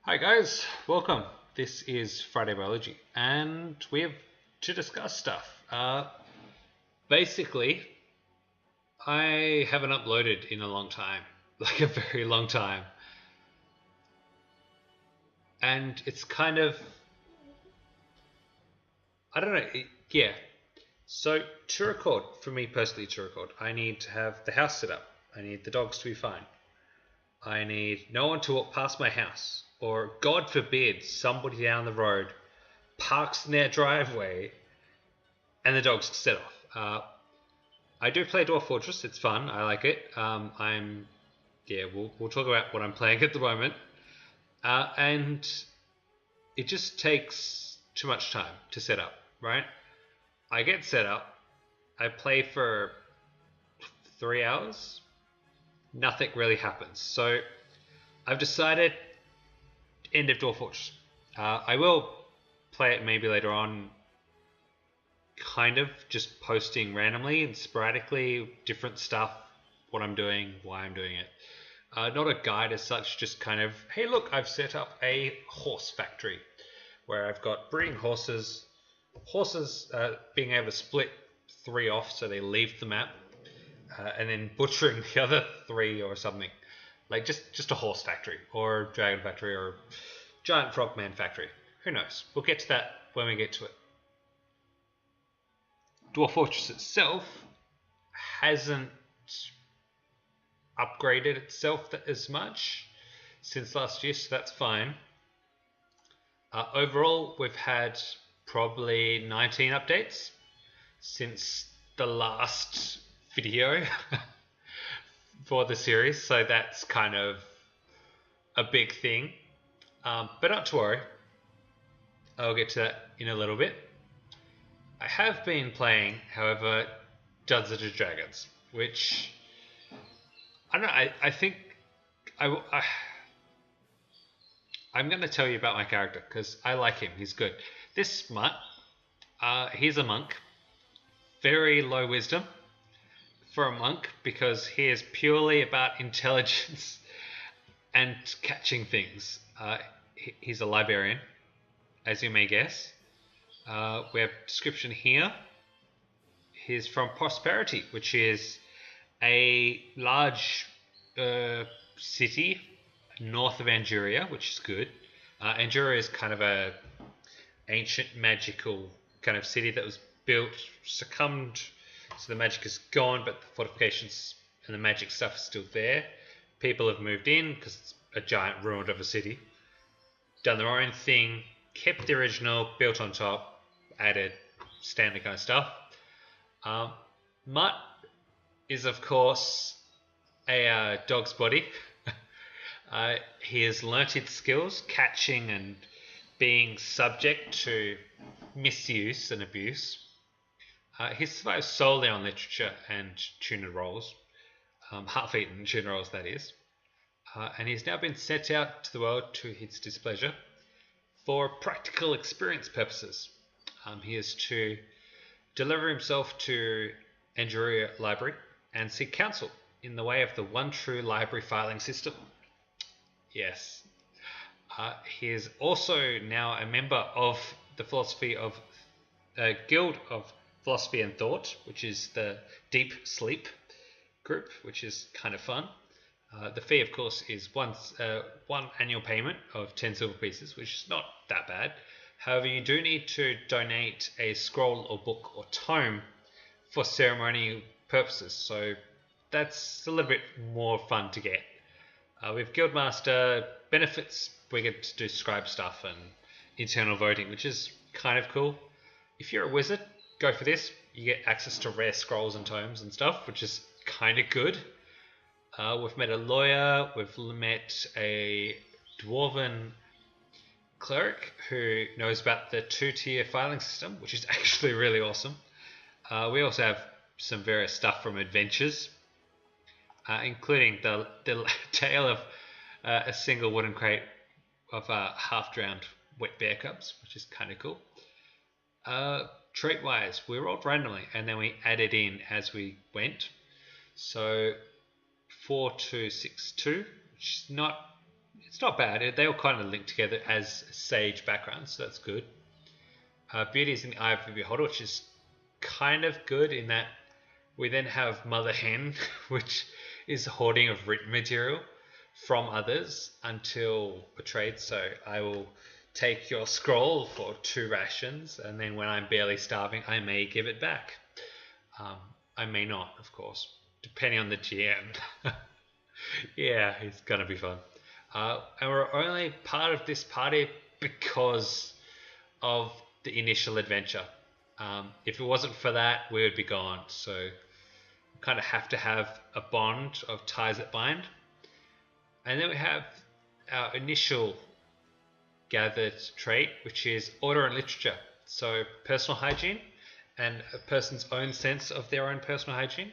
Hi guys, welcome. This is Friday Biology, and we have to discuss stuff. Basically, I haven't uploaded in a long time, like a very long time, and it's kind of, I don't know, yeah. So to record, for me personally to record, I need to have the house set up. I need the dogs to be fine. I need no one to walk past my house, or God forbid, somebody down the road parks in their driveway and the dogs set off. I do play Dwarf Fortress. It's fun. I like it. We'll talk about what I'm playing at the moment, and it just takes too much time to set up. Right? I get set up. I play for 3 hours. Nothing really happens. So I've decided end of Dwarf Fortress. I will play it maybe later on, kind of just posting randomly and sporadically different stuff, what I'm doing, why I'm doing it. Not a guide as such, just kind of, hey look, I've set up a horse factory where I've got breeding horses, being able to split 3 off so they leave the map, and then butchering the other 3 or something. Like just a horse factory, or dragon factory, or giant frogman factory. Who knows? We'll get to that when we get to it. Dwarf Fortress itself hasn't upgraded itself as much since last year, so that's fine. Overall, we've had probably 19 updates since the last video for the series, so that's kind of a big thing. But not to worry, I'll get to that in a little bit. I have been playing, however, Dungeons and Dragons, which I don't know. I think I'm going to tell you about my character because I like him. He's good. This smut, he's a monk, very low wisdom for a monk because he is purely about intelligence and catching things. He's a librarian, as you may guess. We have description here. He's from Prosperity, which is a large city north of Anduria, which is good. Anduria is kind of a ancient magical kind of city that was built, succumbed, so the magic is gone, but the fortifications and the magic stuff is still there. People have moved in because it's a giant ruin of a city, done their own thing, kept the original, built on top, added standard kind of stuff. Mutt is, of course, a dog's body. He has learnt its skills, catching and being subject to misuse and abuse. He survives solely on literature and tuna rolls, half-eaten tuna rolls, that is. And he's now been sent out to the world to his displeasure for practical experience purposes. He is to deliver himself to Anduria Library and seek counsel in the way of the one true library filing system. Yes. He is also now a member of the Guild of Philosophy and Thought, which is the Deep Sleep group, which is kind of fun. The fee, of course, is one annual payment of 10 silver pieces, which is not that bad. However, you do need to donate a scroll or book or tome for ceremonial purposes, so that's a little bit more fun to get. With Guildmaster benefits, we get to do scribe stuff and internal voting, which is kind of cool. If you're a wizard, go for this. You get access to rare scrolls and tomes and stuff, which is kind of good. We've met a lawyer, we've met a dwarven cleric who knows about the 2-tier filing system, which is actually really awesome. We also have some various stuff from adventures, including the tale of a single wooden crate of half-drowned wet bear cubs, which is kind of cool. Trait-wise, we rolled randomly, and then we added in as we went. So 4262, which is not It's not bad. They all kind of link together as sage backgrounds, so that's good. Beauty is in the eye of the beholder, which is kind of good in that we then have Mother Hen, which is hoarding of written material from others until betrayed. So I will take your scroll for 2 rations, and then when I'm barely starving, I may give it back. I may not, of course, depending on the GM. Yeah, it's gonna be fun. And we're only part of this party because of the initial adventure. If it wasn't for that, we would be gone. So we kind of have to have a bond of ties that bind. And then we have our initial gathered trait, which is order and literature. So personal hygiene and a person's own sense of their own personal hygiene,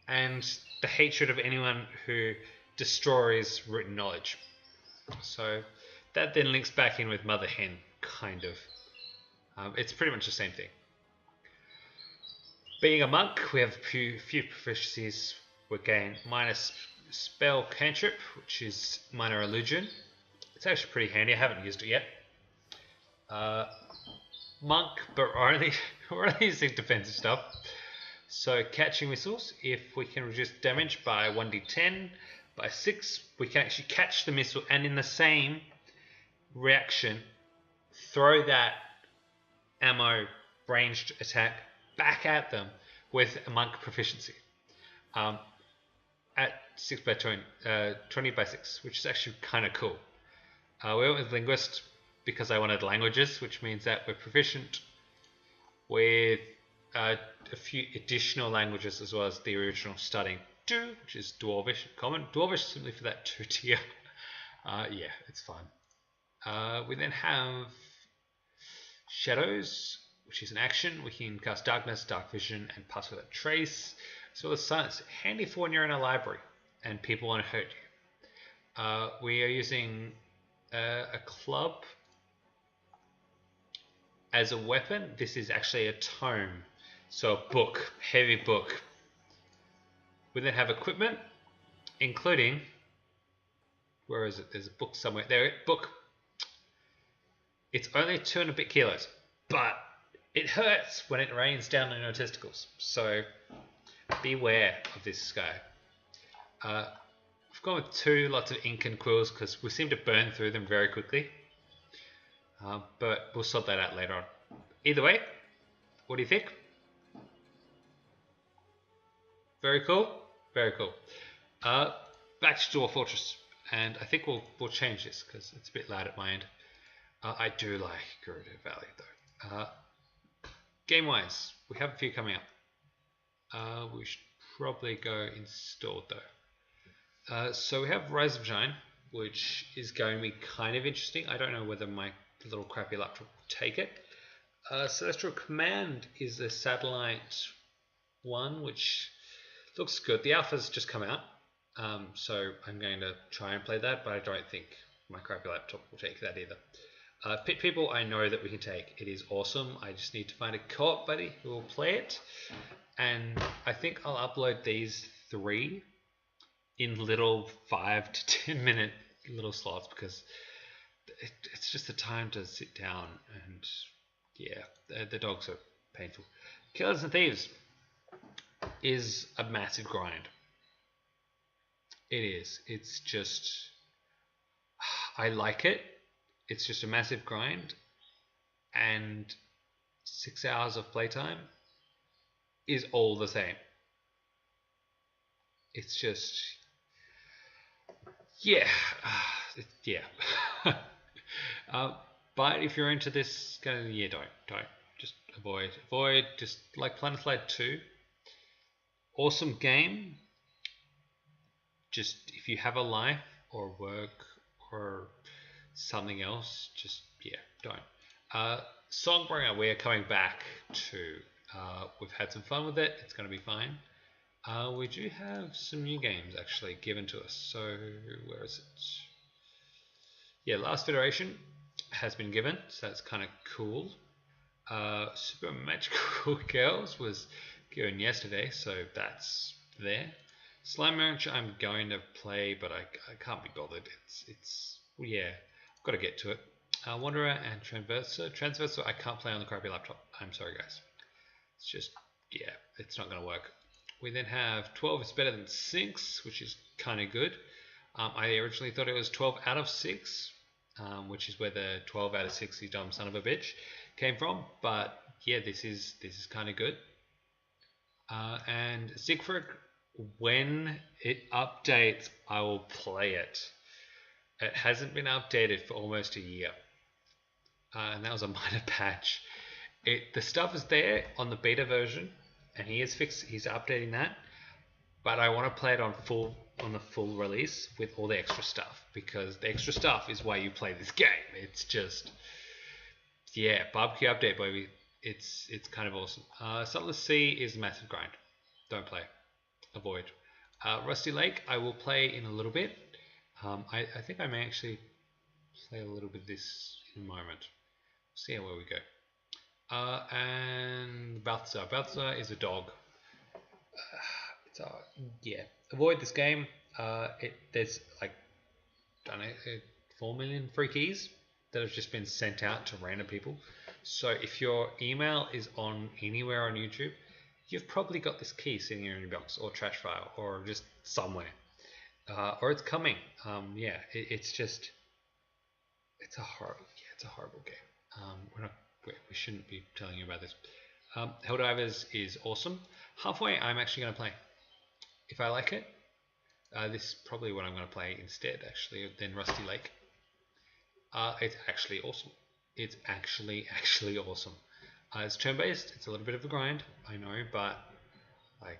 and the hatred of anyone who destroys written knowledge. So that then links back in with Mother Hen, kind of. It's pretty much the same thing. Being a monk, we have a few proficiencies. We gain minus spell cantrip, which is minor illusion. It's actually pretty handy. I haven't used it yet. Monk, but we're only using defensive stuff. So catching missiles, if we can reduce damage by 1d10 by 6, we can actually catch the missile and in the same reaction throw that ammo ranged attack back at them with a monk proficiency at 6 by 20, 20 by 6, which is actually kind of cool. We went with linguist because I wanted languages, which means that we're proficient with a few additional languages as well as the original starting 2, which is Dwarvish, common. Dwarvish simply for that 2 tier. Yeah, it's fine. We then have Shadows, which is an action. We can cast Darkness, Dark Vision, and Pass Without Trace, as well as Silence. Handy for when you're in a library and people want to hurt you. We are using a club as a weapon. This is actually a tome, so a book, heavy book. We then have equipment, including, where is it? There's a book somewhere. There, book. It's only 2 and a bit kilos, but it hurts when it rains down on your testicles. So beware of this guy. I've gone with 2 lots of ink and quills because we seem to burn through them very quickly. But we'll sort that out later on. Either way, what do you think? Very cool. Very cool. Back to Dwarf Fortress, and I think we'll change this because it's a bit loud at my end. I do like Gerudo Valley though. Game-wise, we have a few coming up. We should probably go installed though. So we have Rise of Shine, which is going to be kind of interesting. I don't know whether my little crappy laptop will take it. Celestial Command is a satellite one, which looks good. The alpha's just come out, so I'm going to try and play that, but I don't think my crappy laptop will take that either. Pit People, I know that we can take. It is awesome. I just need to find a co-op buddy who will play it, and I think I'll upload these 3 in little 5 to 10 minute little slots because it's just the time to sit down, and yeah, the dogs are painful. Killers and Thieves is a massive grind. It is. It's just, I like it. It's just a massive grind, and 6 hours of playtime is all the same. It's just, yeah, yeah. But if you're into this, yeah, don't. Just avoid. Just like Planetflight 2. Awesome game. Just if you have a life or work or something else, just, yeah, don't. Songbringer, we are coming back to. We've had some fun with it. It's going to be fine. We do have some new games actually given to us. So where is it? Yeah, Last Federation has been given, so that's kind of cool. Super Magical Girls was given yesterday, so that's there. Slime Ranch I'm going to play, but I can't be bothered. It's Well, yeah, got to get to it. Wanderer and Transversor. Transversor, I can't play on the crappy laptop. I'm sorry, guys. It's just, yeah, it's not going to work. We then have 12 is better than 6, which is kind of good. I originally thought it was 12 out of 6, which is where the 12 out of 6, you dumb son of a bitch, came from. But yeah, this is kind of good. And Siegfried, when it updates, I will play it. It hasn't been updated for almost a year, and that was a minor patch. The stuff is there on the beta version, and he's updating that. But I want to play it on the full release with all the extra stuff, because the extra stuff is why you play this game. It's just, yeah, barbecue update, baby. It's kind of awesome. Subtlest Sea is a massive grind. Don't play. Avoid. Rusty Lake I will play in a little bit. I think I may actually play a little bit of this in a moment. See how where we go. And Balthazar. Balthazar is a dog. Yeah. Avoid this game. There's like, I don't know, 4 million free keys that have just been sent out to random people. So if your email is on anywhere on YouTube, you've probably got this key sitting in your box or trash file or just somewhere. Or it's coming. Yeah, it's just, it's a horrible game. We shouldn't be telling you about this. Helldivers is awesome. Halfway, I'm actually going to play. If I like it, this is probably what I'm going to play instead, actually, than Rusty Lake. It's actually awesome. It's actually awesome. It's turn-based. It's a little bit of a grind, I know, but like,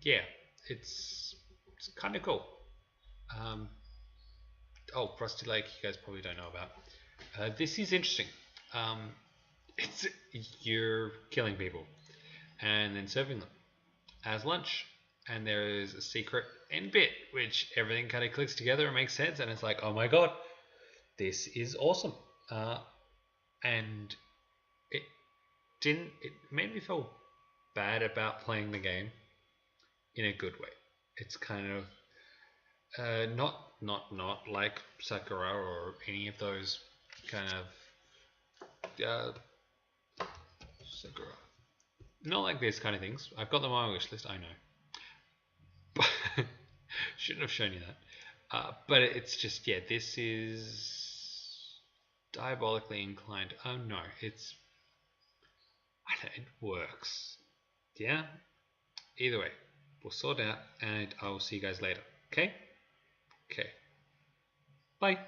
yeah, it's kind of cool. Rusty Lake, you guys probably don't know about. This is interesting. It's you're killing people and then serving them as lunch, and there is a secret end bit which everything kind of clicks together and makes sense, and it's like, oh my god, this is awesome. And it made me feel bad about playing the game in a good way. It's kind of not like Sakura or any of those kind of Sakura. Not like these kind of things. I've got them on my wish list, I know. But shouldn't have shown you that. But it's just, yeah, this is diabolically inclined. Oh no, it works. Yeah? Either way, we'll sort it out, and I will see you guys later. Okay? Okay. Bye.